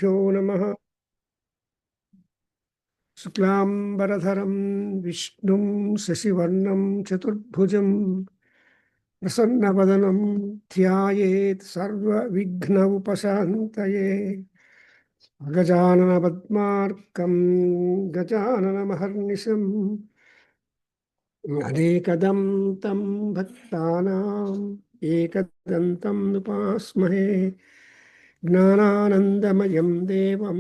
श्रीगुरुभ्यो नमः। शुक्लाम्बरधरं विष्णुं शशिवर्णं चतुर्भुजं प्रसन्नवदनं ध्यायेत् सर्वविघ्नोपशान्तये। गजाननपद्मार्कं गजाननमहर्निशम् अनेकदं तं भक्तानाम् एकदन्तं उपास्महे। ज्ञानानन्दमयं देवं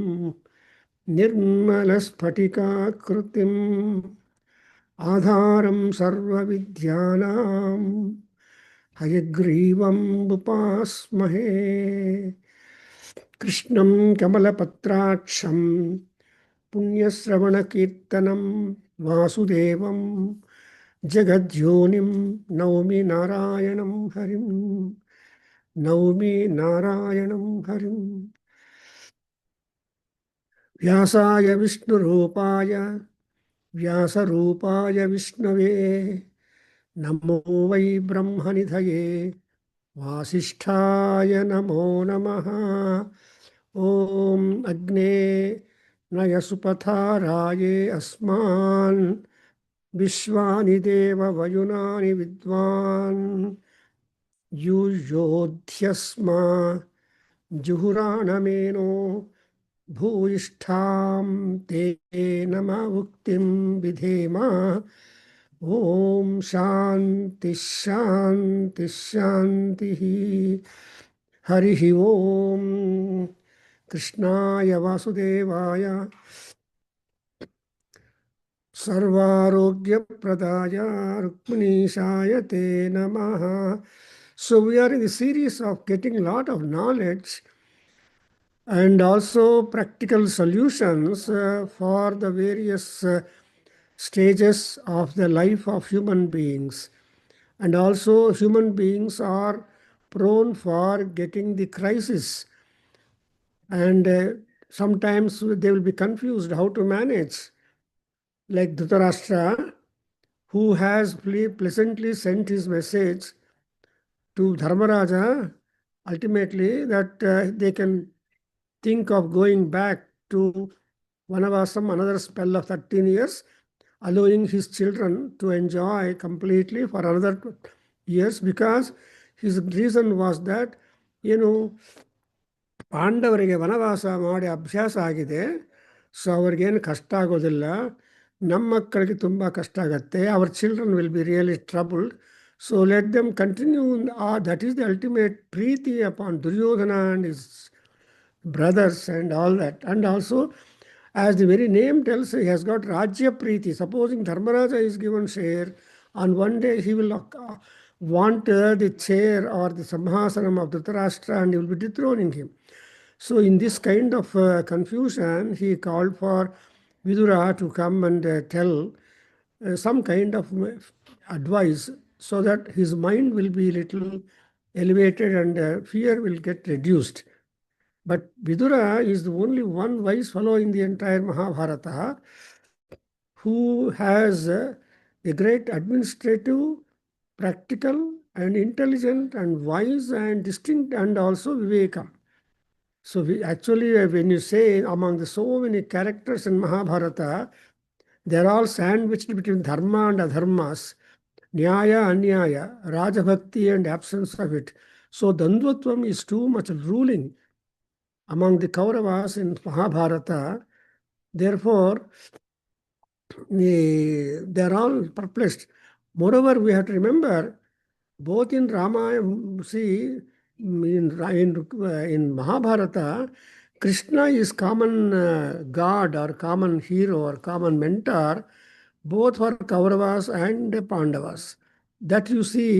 निर्मलस्फटिकाकृतिम् आधारं सर्वविद्यानां हयग्रीवम् उपास्महे। कृष्णं कमलपत्राक्षं पुण्यश्रवणकीर्तनं वासुदेवं जगद्योनिं नौमि नारायणं हरिं। नौमि नारायणं हरिं। व्यासाय विष्णुरूपाय व्यासरूपाय विष्णवे नमो वै ब्रह्मनिधये वासिष्ठाय नमो नमः। ॐ अग्ने नयसुपथाराये अस्मान् विश्वानि देववयुनानि विद्वान् युयोध्यस्मा जुहुराणमेनो भूयिष्ठां ते नमः उक्तिं विधेम। ॐ शान्ति शान्ति शान्तिः। हरिः ॐ कृष्णाय वासुदेवाय सर्वारोग्यप्रदाय रुक्मिणीशाय ते नमः. So we are in the series of getting a lot of knowledge and also practical solutions for the various stages of the life of human beings. And also human beings are prone for getting the crisis, and sometimes they will be confused how to manage. Like Dhritarashtra, who has pleasantly sent his message to Dharmaraja, ultimately that they can think of going back to Vanavasam, another spell of 13 years, allowing his children to enjoy completely for another years, because his reason was that, ಪಾಂಡವರಿಗೆ ವನವಾಸ ಮಾಡಿ ಅಭ್ಯಾಸ ಆಗಿದೆ. So ಅವ್ರಿಗೇನು ಕಷ್ಟ ಆಗೋದಿಲ್ಲ. ನಮ್ಮ ಮಕ್ಕಳಿಗೆ ತುಂಬ ಕಷ್ಟ ಆಗುತ್ತೆ. Our children will be really troubled. So let them continue. That is the ultimate ಪ್ರೀತಿ upon Duryodhana and his brothers and all that. And also, as the very name tells, he has got Rajya Preeti. Supposing Dharmaraja is given share, on one day he will want the chair or the Samhasanam of Dhritarashtra, and he will be dethroning him. So in this kind of confusion, he called for Vidura to come and tell some kind of advice, so that his mind will be little elevated and fear will get reduced. But Vidura is the only one wise fellow in the entire Mahabharata who has a great administrative, practical, and intelligent, and wise, and distinct, and also Vivekam. So actually, when you say among the so many characters in Mahabharata, they're all sandwiched between Dharma and Adharmas, Nyaya, Anyaya, Rajabhakti, and absence of it. So Dandvatvam is too much ruling among the Kauravas in Mahabharata. Therefore, they're all perplexed. Moreover, we have to remember, both in Ramayana, see, in Mahabharata, Krishna is common god or common hero or common mentor, both for Kauravas and Pandavas. That you see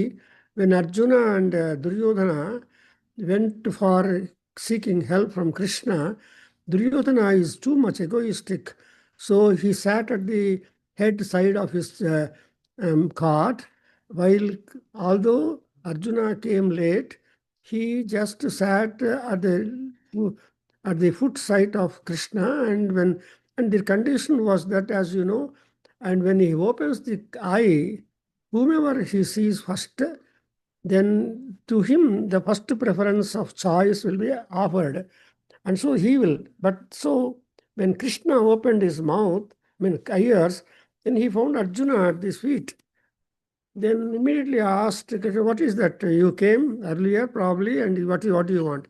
when Arjuna and Duryodhana went for seeking help from Krishna. Duryodhana is too much egoistic. So he sat at the head side of his cart, while although Arjuna came late, he just sat at the foot side of Krishna, and the condition was that, as you know, and when he opens the eye, whomever he sees first, then to him the first preference of choice will be offered. And so he will. But so when Krishna opened his mouth, ears, then he found Arjuna at his feet. Then immediately asked, what is that? You came earlier, probably, and what do you want?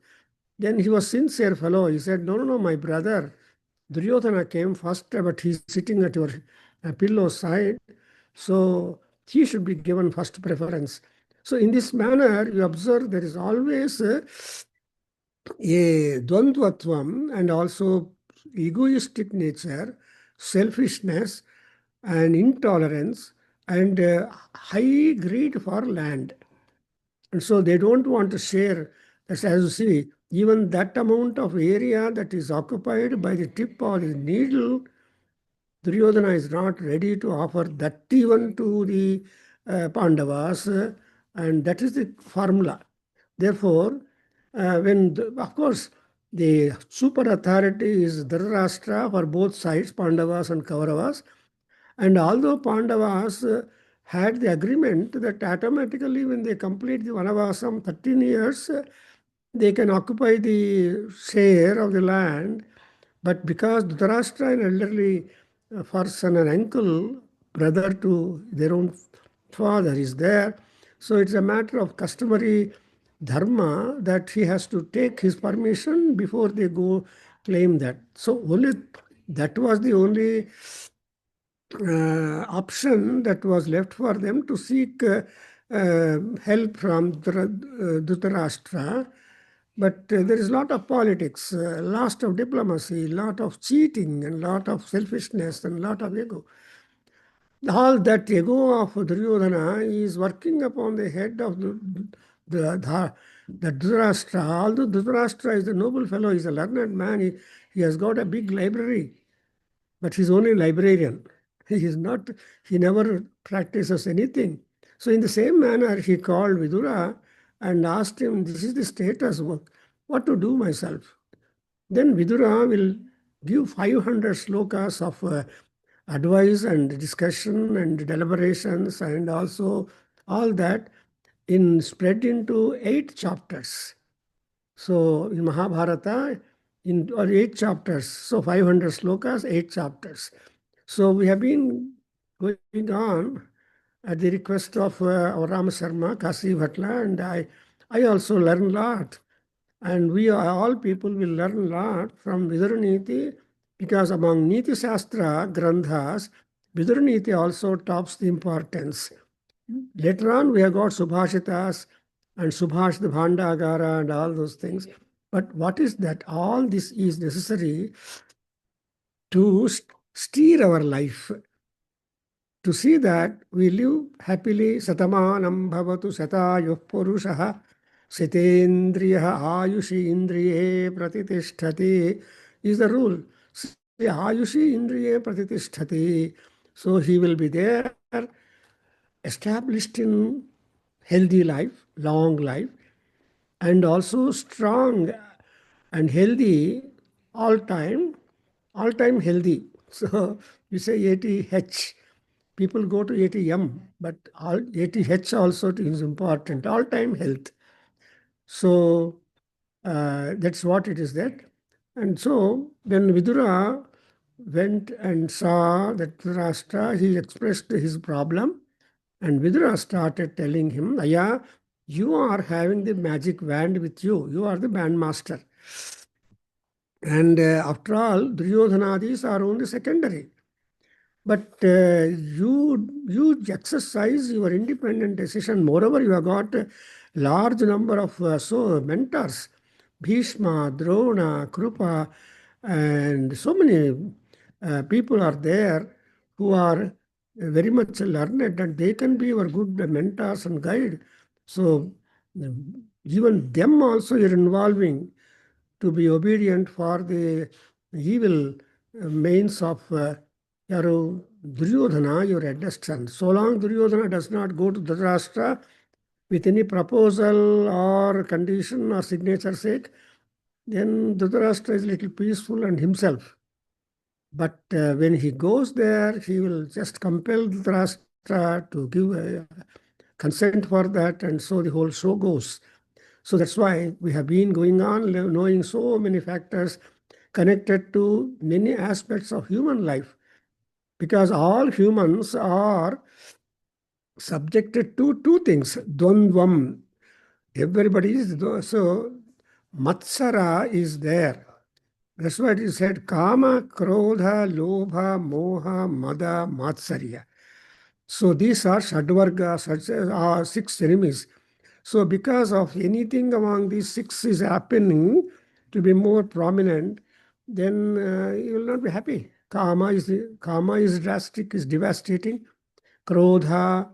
Then he was sincere fellow. He said, no, my brother. Duryodhana came first, but he's sitting at your pillow side. So he should be given first preference. So in this manner, you observe there is always a dvandvatvam and also egoistic nature, selfishness and intolerance and high greed for land. And so they don't want to share, as you see, even that amount of area that is occupied by the tip of the needle, Duryodhana is not ready to offer that even to the Pandavas, and that is the formula. Therefore, of course, the super authority is Dhritarashtra for both sides, Pandavas and Kauravas. And although Pandavas had the agreement that automatically when they complete the Vanavasam 13 years, they can occupy the share of the land. But because Dhritarashtra, an elderly person, an uncle, brother to their own father, is there, so it's a matter of customary dharma that he has to take his permission before they go claim that. So only that was the only option that was left for them to seek help from Dhritarashtra. But there is a lot of politics, a lot of diplomacy, a lot of cheating, and a lot of selfishness, and a lot of ego. All that ego of Duryodhana is working upon the head of the Dhritarashtra. Although Dhritarashtra is a noble fellow, he's a learned man, he has got a big library, but he's only a librarian. He never practices anything. So in the same manner, he called Vidura and asked him, this is the status work, what to do myself. Then Vidura will give 500 slokas of advice and discussion and deliberations and also all that spread into 8 chapters. So in Mahabharata, in 8 chapters, so 500 slokas, 8 chapters. So we have been going on at the request of our Rama Sharma, Kasi Bhatla, and I also learn a lot. And we all people will learn a lot from Vidhuraneethi, because among Niti Shastra Grandhas, Vidhuraneethi also tops the importance. Later on, we have got Subhashitas and Subhash the Bhandagara and all those things. But what is that? All this is necessary to steer our life, to see that we live happily. Satamanam bhavatu satayuh purushaha sitendriya ayushi indriye pratitishthati is the rule. Ayushi indriye pratitishthati. So he will be there, established in healthy life, long life, and also strong and healthy all time healthy. So you say 80H. People go to 80M, but 80H also is important, all time health. So that's what it is that. And so when Vidura went and saw that Dhritarashtra, he expressed his problem, and Vidura started telling him, Aya, you are having the magic wand with you. You are the bandmaster. And after all, Duryodhanadis are only secondary. But you exercise your independent decision. Moreover, you have got a large number of mentors, Bhishma, Drona, Krupa, and so many people are there who are very much learned, and they can be your good mentors and guide. So even them also you're involving to be obedient for the evil means of Duryodhana, your eldest son. So long Duryodhana does not go to Dhritarashtra with any proposal or condition or signature sake, then Dhritarashtra is a little peaceful and himself. But when he goes there, he will just compel Dhritarashtra to give a consent for that, and so the whole show goes. So that's why we have been going on knowing so many factors connected to many aspects of human life, because all humans are subjected to two things, dvandvam. Everybody is, so matsara is there. That's why it said kama, krodha, lobha, moha, mada, matsarya. So these are shadvarga, six enemies. So because of anything among these six is happening to be more prominent, then you will not be happy. Kama is drastic, is devastating. Krodha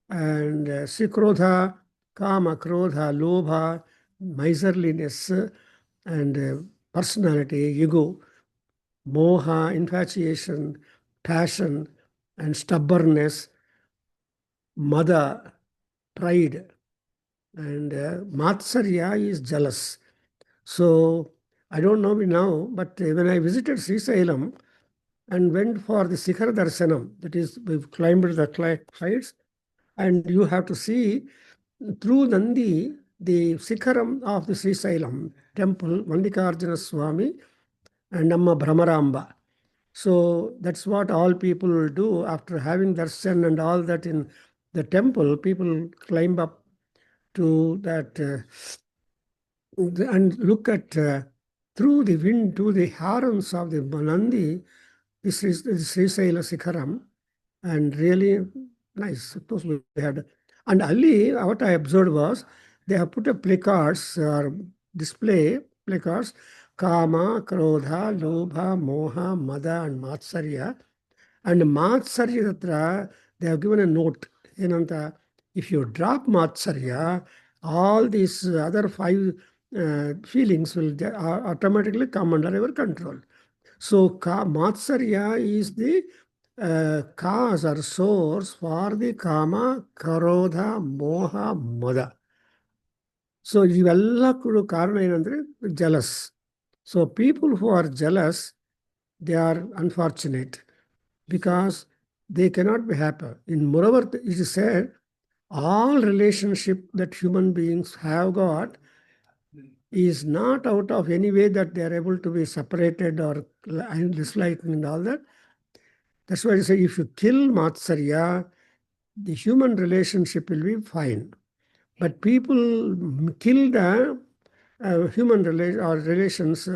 and sikrodha, kama, krodha, lobha, miserliness, and personality, ego, moha, infatuation, passion, and stubbornness, mada, pride, and matsarya is jealous. So I don't know now, but when I visited Sri Sailam and went for the Sikhar Darshanam, that is, we've climbed the heights, and you have to see through Nandi the Sikharam of the Sri Sailam temple, Mallikarjuna Swami and Amma Brahmaramba. So that's what all people will do after having darshan and all that in the temple. People climb up to that and look at through the wind to the horns of the Nandi, the Sri Saila Sikharam, and really nice. Suppose we had, and Ali, what I observed was they have put a placards or display placards, Kama, Krodha, Lobha, Moha, Mada, and Matsarya. And Matsarya Tatra, they have given a note. Enanta, if you drop Matsarya, all these other five feelings will automatically come under your control. So Matsarya is the cause or source for the Kama, Karodha, Moha, Mada. So ಇವೆಲ್ಲಕ್ಕೂ ಕಾರಣ ಏನಂದ್ರೆ jealous. So people who are jealous, they are unfortunate because they cannot be happy. In moreover, it is said, all relationship that human beings have got is not out of any way that they are able to be separated or disliking and all that. That's why I say if you kill Matsarya, the human relationship will be fine. But people kill the human relations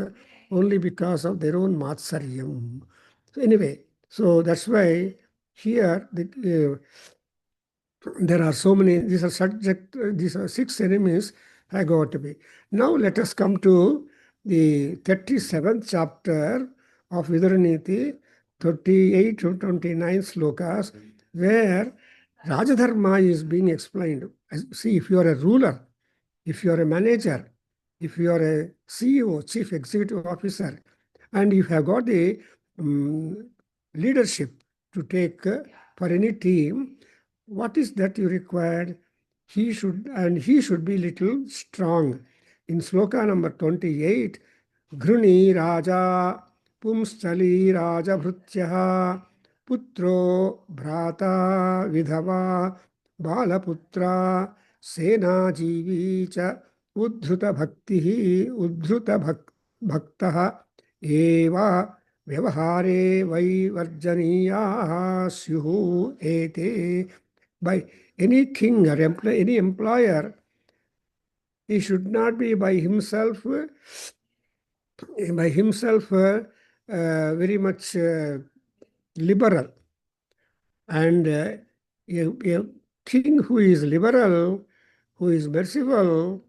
only because of their own Matsaryam. So anyway, so that's why here there are so many, these are six enemies I got to be. Now let us come to the 37th chapter of Vidhuraneethi, 38 to 29 slokas, where Rajadharma is being explained. See, if you are a ruler, if you are a manager, if you are a CEO, Chief Executive Officer, and you have got the leadership to take for any team, what is that you required? He should be little strong. In sloka number 28, Gruni Raja Pumstali Raja Bhrutyaha Putro Bhrata Vidhava Balaputra Sena Jivi cha Uddhuta Bhaktaha Eva Vyavahare Vaivarjaniyaha Syuhu Ete. By any king or any employer, he should not be by himself very much liberal. And a king who is liberal, who is merciful,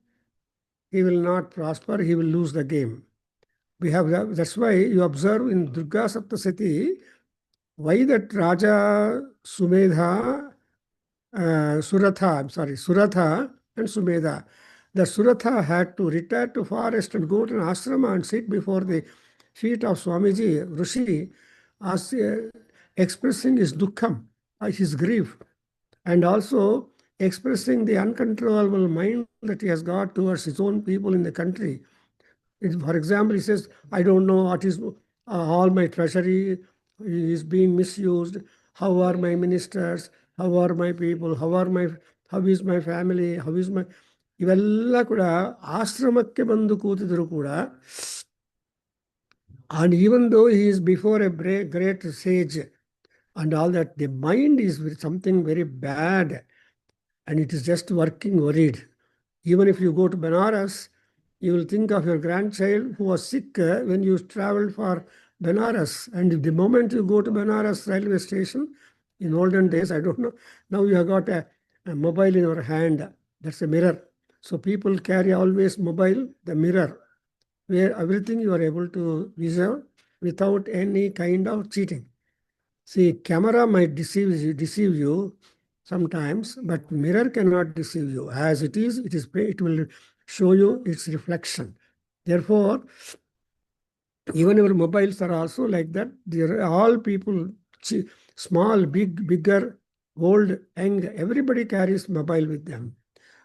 he will not prosper, he will lose the game. That's why you observe in Durga Saptasati, why that Raja Sumedha, Suratha and Sumedha. The Suratha had to retire to forest and go to an ashrama and sit before the feet of Swamiji, Rishi, as, expressing his dukkham, his grief, and also expressing the uncontrollable mind that he has got towards his own people in the country. For example, he says, I don't know what is all my treasury is being misused. How are my ministers? How are my people? How is my family? How is my... ಇವೆಲ್ಲ ಕೂಡ ಆಶ್ರಮಕ್ಕೆ ಬಂದು ಕೂತಿದ್ರು ಕೂಡ, and even though he is before a great sage and all that, the mind is something very bad and it is just working worried. Even if you go to Benares, you will think of your grandchild who was sick when you traveled for Benares. And the moment you go to Benares railway station, in olden days, I don't know, now you have got a mobile in your hand. That's a mirror. So people carry always mobile, the mirror, where everything you are able to visual without any kind of cheating. See, camera might deceive you sometimes, but mirror cannot deceive you. As it will show you its reflection. Therefore, even our mobiles are also like that. They're all people, small, bigger, old, young, everybody carries mobile with them.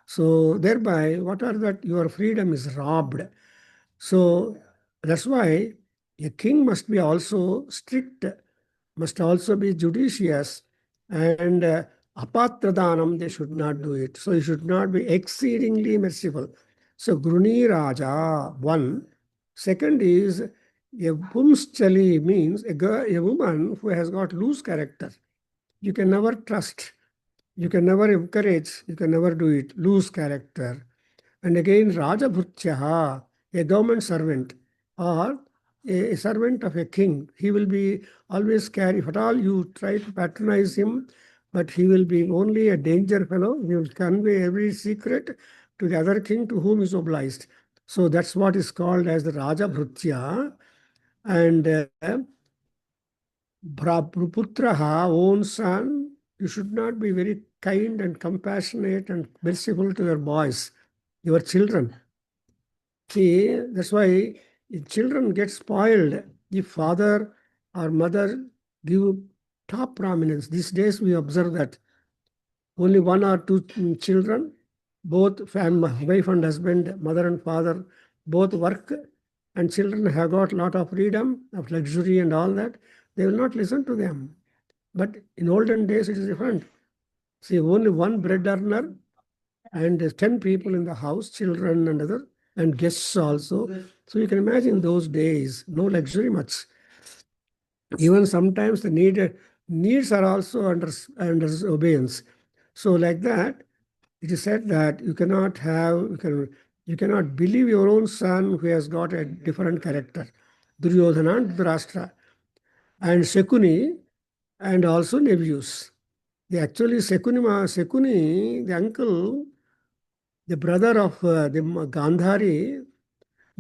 So thereby, what are that? Your freedom is robbed. So that's why a king must be also strict, must also be judicious, and apatradanam, they should not do it. So you should not be exceedingly merciful. So Gruni Raja, one. Second is a Pumschali means a woman who has got loose character. You can never trust, you can never encourage, you can never do it. Loose character. And again, Rajabhutyaha, a government servant or a servant of a king. He will be always carry, if at all you try to patronize him, but he will be only a danger fellow. He will convey every secret to the other king to whom he is obliged. So that's what is called as the Rajabhrutya. And Putraha, own son, you should not be very kind and compassionate and merciful to your boys, your children. See, that's why children get spoiled if father or mother give top prominence. These days we observe that only one or two children, both wife and husband, mother and father, both work, and children have got a lot of freedom, of luxury and all that. They will not listen to them. But in olden days, it is different. See, only one bread earner and 10 people in the house, children and other, and guests also. So you can imagine those days, no luxury much. Even sometimes the needs are also under obedience. So like that, it is said that you cannot believe your own son who has got a different character. Duryodhana and Dhritarashtra, and Shakuni, and also nephews. Actually, Shakuni, the uncle, the brother of the Gandhari,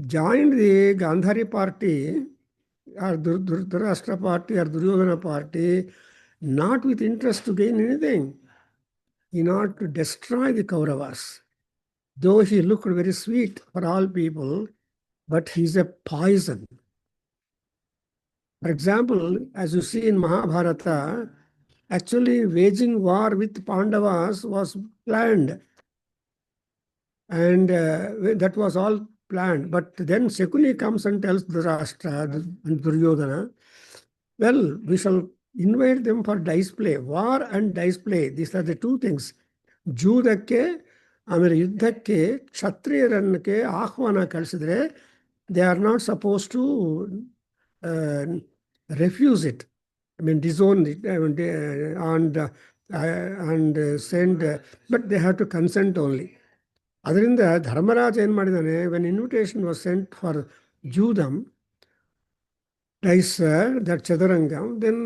joined the Gandhari party or Dhritarashtra party or Duryodhana party, not with interest to gain anything, in order to destroy the Kauravas. Though he looked very sweet for all people, but he's a poison. For example, as you see in Mahabharata, actually waging war with Pandavas was planned. And that was all planned. But then Shakuni comes and tells Dhritarashtra and Duryodhana, well, we shall invite them for dice play. War and dice play. These are the two things. ಜೂದಕ್ಕೆ ಆಮೇಲೆ ಯುದ್ಧಕ್ಕೆ ಕ್ಷತ್ರಿಯರನ್ನಕ್ಕೆ ಆಹ್ವಾನ ಕಳಿಸಿದ್ರೆ they are not supposed to refuse it. I mean, disown it and send, but they have to consent only. ಅದರಿಂದ ಧರ್ಮರಾಜ ಏನು ಮಾಡಿದ್ದಾನೆ, when invitation was sent for ಜೂದಮ್ dice that chaturangam, then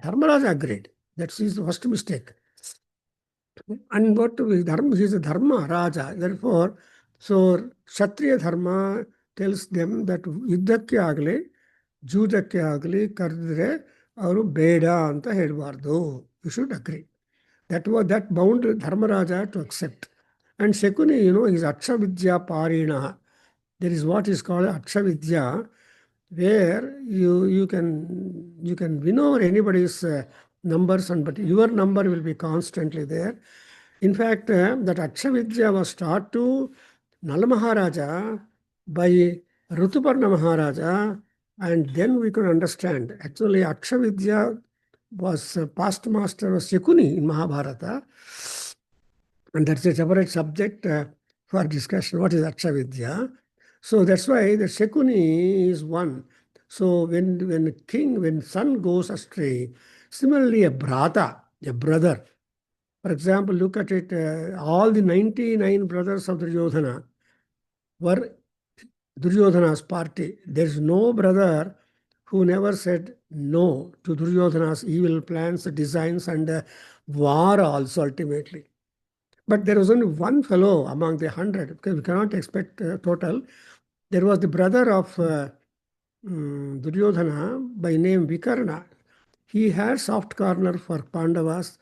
Dharmaraja agreed. That's his first mistake. And what Dharma, he is a Dharma Raja. Therefore, so Kshatriya Dharma tells them that ಯುದ್ಧಕ್ಕೆ ಆಗಲಿ ಜೂದಕ್ಕೆ ಆಗಲಿ ಕರೆದ್ರೆ ಅವರು ಬೇಡ ಅಂತ ಹೇಳಬಾರ್ದು. You should agree. That bound Dharmaraja to accept. And Shakuni, is Akshavidya Parina. There is what is called Akshavidya, where you can win over anybody's numbers, but your number will be constantly there. In fact, that Akshavidya was taught to Nala Maharaja by Rituparna Maharaja, and then we could understand. Actually, Akshavidya was past master of Shakuni in Mahabharata. And that's a separate subject for discussion. What is Akshavidya? So that's why the Shakuni is one. So when son goes astray, similarly a brata, a brother. For example, look at it. All the 99 brothers of Duryodhana were Duryodhana's party. There's no brother who never said no to Duryodhana's evil plans, designs, and war also ultimately. But there was only one fellow among the 100, because we cannot expect total. There was the brother of Duryodhana by name Vikarna. He had soft corner for Pandavas,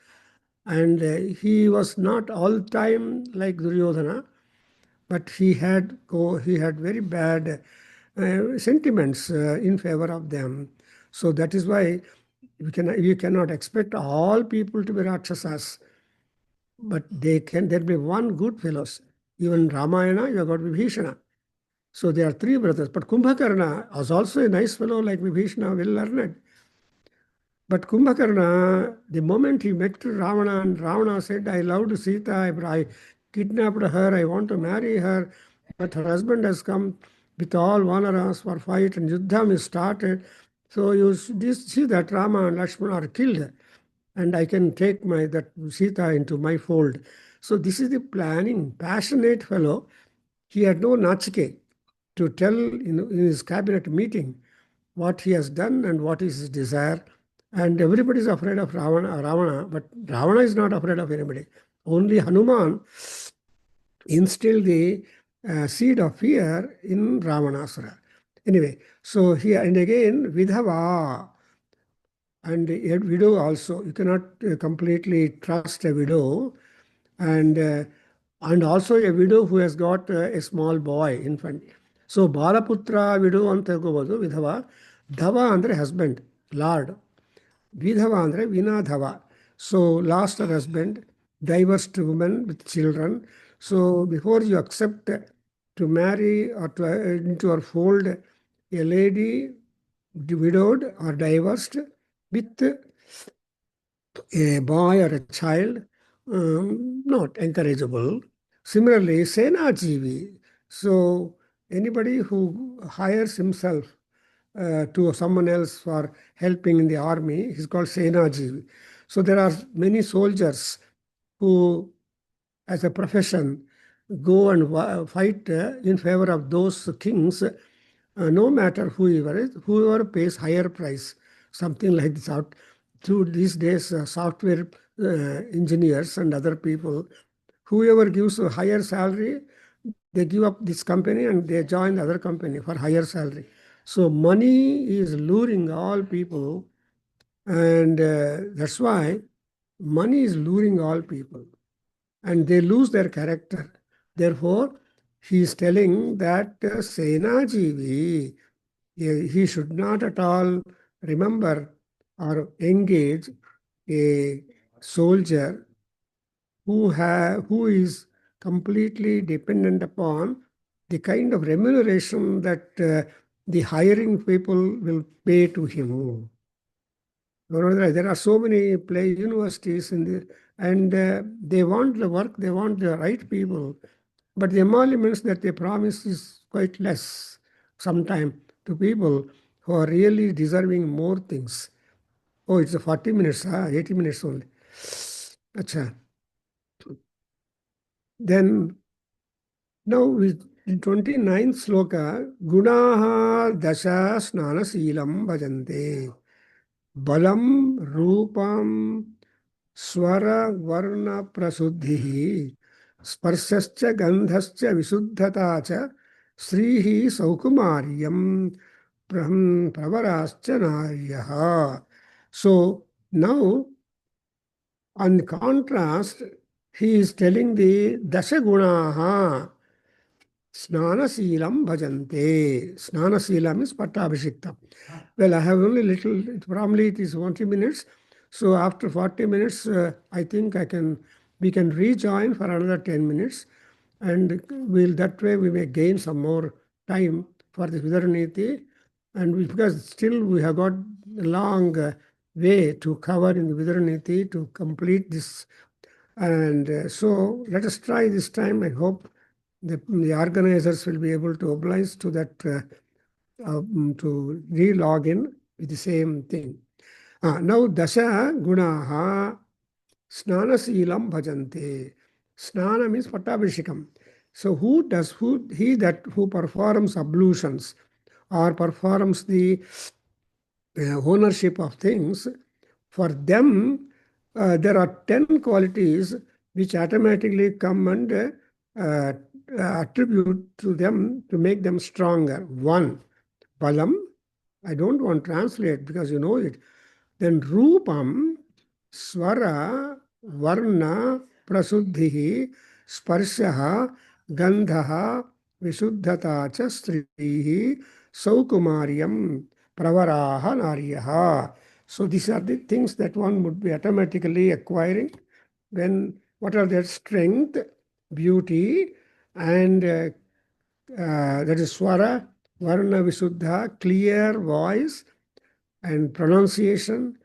and he was not all time like Duryodhana, but he had very bad sentiments in favor of them. So that is why you cannot expect all people to be Rakshasas, but there'll be one good fellows. Even Ramayana, you have got Vibhishana. So there are three brothers. But Kumbhakarna was also a nice fellow like Vibhishana, well learned. But Kumbhakarna, the moment he met Ravana, and Ravana said, I loved Sita, I kidnapped her, I want to marry her, but her husband has come with all Vanaras for fight, and Yuddham is started. So you see that Rama and Lakshmana are killed, and I can take that Sita into my fold. So this is the planning, passionate fellow. He had no nachike to tell in his cabinet meeting what he has done and what is his desire. And everybody is afraid of Ravana, but Ravana is not afraid of anybody. Only Hanuman instilled the seed of fear in Ravanasura. Anyway, so here and again, Vidhava and a widow also. You cannot completely trust a widow. And also a widow who has got a small boy, infant. So Balaputra widow anta ಹೇಳ್ಕೋಬಹುದು ವಿಧವ. ಧವ ಅಂದರೆ husband, lord. Vidhava andre Vinadhava. So lost her husband, divorced woman with children. So before you accept to marry or to into her fold a lady widowed or divorced with a boy or a child, not encourageable. Similarly, Sena Jivi. So anybody who hires himself to someone else for helping in the army is called Sena Jivi. So there are many soldiers who, as a profession, go and fight in favor of those kings, no matter whoever is, whoever pays higher price, something like this out. Through these days, software engineers and other people, whoever gives a higher salary, they give up this company and they join the other company for higher salary. So money is luring all people, and that's why money is luring all people, and they lose their character. Therefore, he is telling that Senajivi, he should not at all remember or engage a soldier who is completely dependent upon the kind of remuneration that the hiring people will pay to him. There are so many play universities and they want the work, they want the right people, but the emoluments that they promise is quite less sometimes to people who are really deserving more things. Oh, it's a 40 minutes, 80 minutes only. Acha. Then now with 29th sloka, Gunaha Dasha Snana Silam Bhajante. Balam Rupam Swara Varna Prasuddhi Sparsascha Gandhascha Visuddhata cha Srihi Saukumaryam Pravarascha Naryaha. So now, on contrast, he is telling the Dashagunaha Snanasilam bhajante. Snanasilam is Pattabhishikta. Well, I have only little, probably it is 40 minutes. So after 40 minutes, I think we can rejoin for another 10 minutes. And that way we may gain some more time for the Vidhuraneethi. And because still we have got a long way to cover in the Vidhuraneethi to complete this And so let us try this time. I hope the organizers will be able to oblige to that to re-log in with the same thing. Now dasha gunaha snanasilam bhajante. Snana means pattabhishekam. So who performs ablutions or performs the ownership of things, for them there are 10 qualities which automatically come and uh, attribute to them to make them stronger. One, balam. I don't want to translate because you know it. Then rupam, swara, varna, prasuddhihi, sparshaha, gandhaha, vishuddhata cha strihi, saukumaryam, pravaraha, naryaha. So these are the things that one would be automatically acquiring when what are their strength, beauty, and that is swara, varna, visuddha, clear voice, and pronunciation,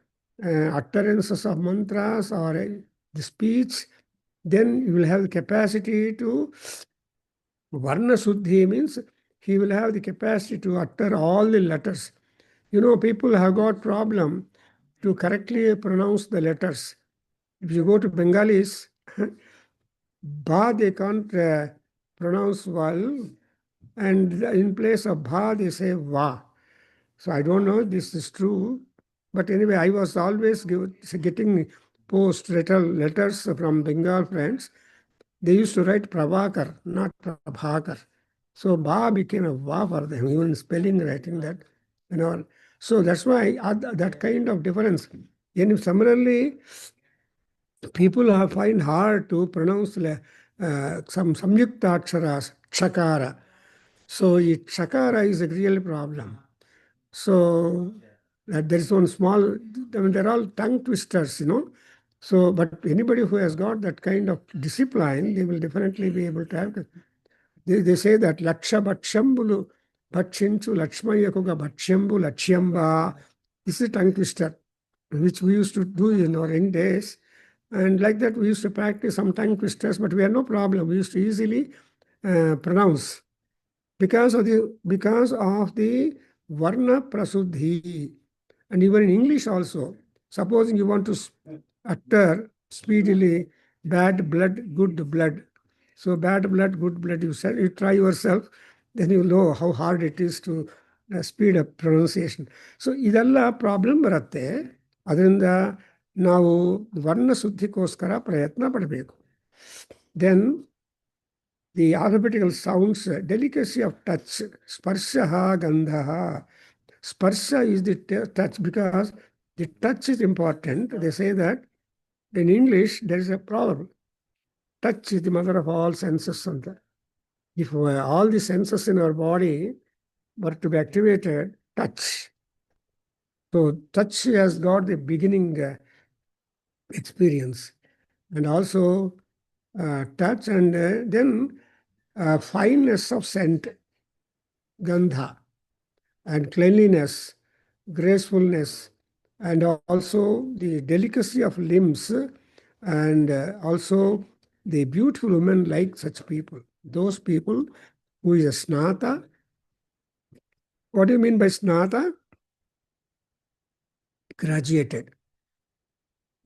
utterances of mantras or the speech, then you will have the capacity to, Varna Suddhi means he will have the capacity to utter all the letters. You know, people have got problem to correctly pronounce the letters. If you go to Bengalis, Ba they can't pronounce well, and in place of Ba they say Va. So I don't know if this is true, but anyway, I was always getting letters from Bengal friends. They used to write Prabhakar, not Prabhakar. So Ba became a Va for them, even spelling, writing that, and all. So that's why that kind of difference. And similarly, people find hard to pronounce some samyukta aksharas, chakara. So chakara is a real problem. So there is one small, I mean, they're all tongue twisters, you know. So, but anybody who has got that kind of discipline, they will definitely be able to have. They say that Laksha Bhatshambulu Bhatchinchu Lakshmayakuga Bhatshambhu Lakshamba. This is a tongue twister, which we used to do in our young days. And like that, we used to practice some tongue twisters, but we had no problem. We used to easily pronounce because of the varna prasuddhi. And even in English also, supposing you want to utter speedily bad blood, good blood. So bad blood, good blood, you try yourself, then you know how hard it is to speed up pronunciation. So ಇದೆಲ್ಲ problem ಬರುತ್ತೆ. ಅದರಿಂದ ನಾವು ವರ್ಣ ಶುದ್ಧಿಗೋಸ್ಕರ ಪ್ರಯತ್ನ ಪಡಬೇಕು. Then the alphabetical sounds, delicacy of touch, sparshaha, gandhaha. Sparsha is the touch because the touch is important. They say that in English there is a proverb. Touch is the mother of all senses. If all the senses in our body were to be activated, touch. So touch has got the beginning experience, and also touch, and then fineness of scent, gandha, and cleanliness, gracefulness, and also the delicacy of limbs, and also the beautiful women like such people. Those people who is a snata. What do you mean by snata? Graduated.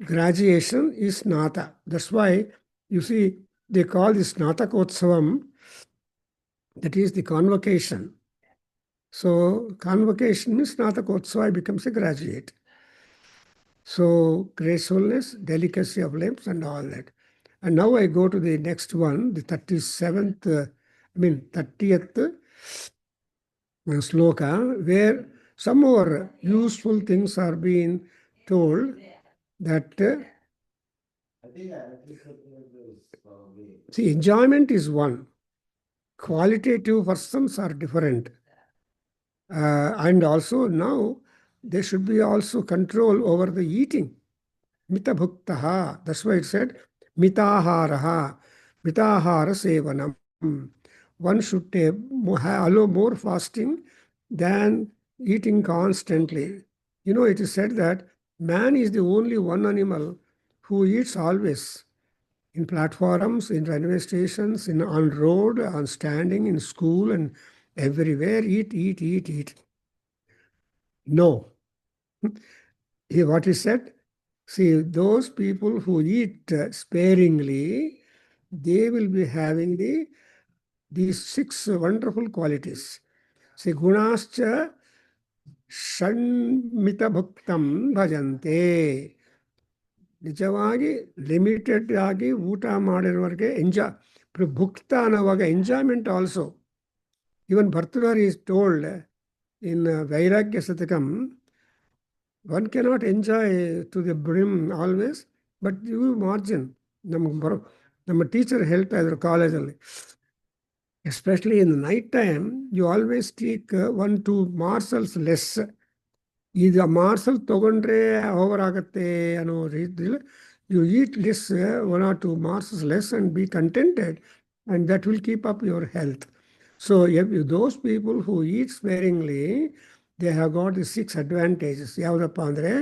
Graduation is snata. That's why you see they call this Snatakotsavam, that is the convocation. So convocation means Snatakotsava becomes a graduate. So gracefulness, delicacy of limbs, and all that. And now I go to the next one, the 37th, 30th sloka, where some more useful things are being told that see, enjoyment is one. Qualitative persons are different. And also now there should be also control over the eating. Mita bhuktaha. That's why it said mitaharaha. Mitahara sevanam. One should allow more fasting than eating constantly. You know, it is said that man is the only one animal who eats always. in platforms, in railway stations, on road, on standing, in school, and everywhere. Eat, eat, eat, eat. No. What he said? See, those people who eat sparingly, they will be having these six wonderful qualities. See, gunascha ಷಣ್ಮಿತ ಭುಕ್ತಂ ಭಜಂತೆ. ನಿಜವಾಗಿ limited ಆಗಿ ಊಟ ಮಾಡಿರೋರಿಗೆ ಭುಕ್ತ ಅನ್ನೋವಾಗ enjoyment also. Even Bhartrihari is told in Vairagya Shatakam, one cannot enjoy to the brim always, but you margin. ನಮ್ಮ teacher ಹೇಳ್ತಾ ಇದ್ರು ಕಾಲೇಜಲ್ಲಿ, especially in night time you always take 1-2 morsels less. ಇದು ಮಾರ್ಸಲ್ ತೊಗೊಂಡ್ರೆ ಓವರ್ ಆಗುತ್ತೆ ಅನ್ನೋ ರೀತಿಯಲ್ಲಿ you eat less, 1 or 2 morsels less and be contented, and that will keep up your health. So those people who heat sparingly, they have got the 6 advantages. ಯಾವುದಪ್ಪ ಅಂದರೆ,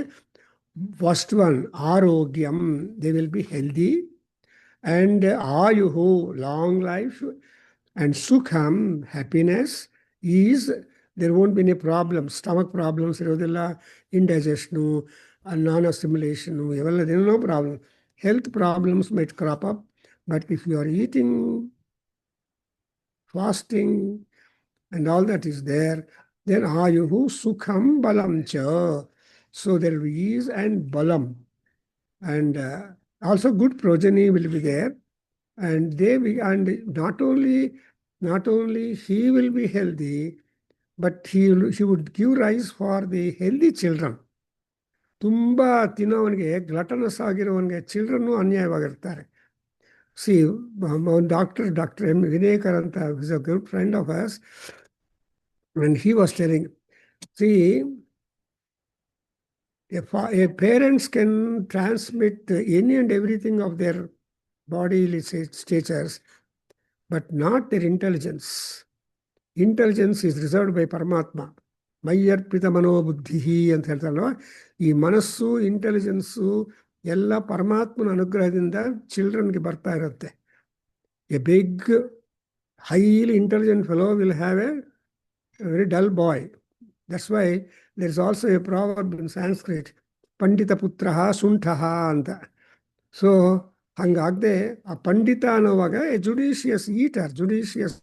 first one ಆರೋಗ್ಯಂ, they will be healthy, and ayuhu, long life, and sukham, happiness, ease, there won't be any problems, stomach problems irodilla, indigestion, non-assimilation, there is no problem. Health problems might crop up, but if you are eating, fasting, and all that is there, then ayuhu, sukham, balam cha. So there will be ease and balam, and also good progeny will be there. And not only he will be healthy, but he would give rise for the healthy children. ತುಂಬ ತಿನ್ನೋವನಿಗೆ, ಗ್ಲಟನಸ್ ಆಗಿರೋವನಿಗೆ ಚಿಲ್ಡ್ರನ್ನು ಅನ್ಯಾಯವಾಗಿರ್ತಾರೆ. C, doctor M ವಿನೇಕರ್ ಅಂತ is a good friend of us, and he was telling, see, a parents can transmit any and everything of their bodily statures, but not their intelligence. Intelligence is reserved by Paramatma. ಮಯ್ಯರ್ಪಿತ ಮನೋಬುದ್ಧಿ ಅಂತ ಹೇಳ್ತಾರಲ್ವ, ಈ ಮನಸ್ಸು, intelligence ಎಲ್ಲ ಪರಮಾತ್ಮನ ಅನುಗ್ರಹದಿಂದ ಚಿಲ್ಡ್ರನ್ಗೆ ಬರ್ತಾ ಇರುತ್ತೆ. A big highly intelligent fellow will have a very dull boy. That's why there is also a proverb in Sanskrit, ಪಂಡಿತ ಪುತ್ರ ಸುಂಠಃ ಅಂತ. ಸೊ ಹಂಗಾಗದೆ ಆ ಪಂಡಿತ ಅನ್ನೋವಾಗ ಎ ಜುಡಿಷಿಯಸ್ ಈಟರ್, ಜುಡಿಷಿಯಸ್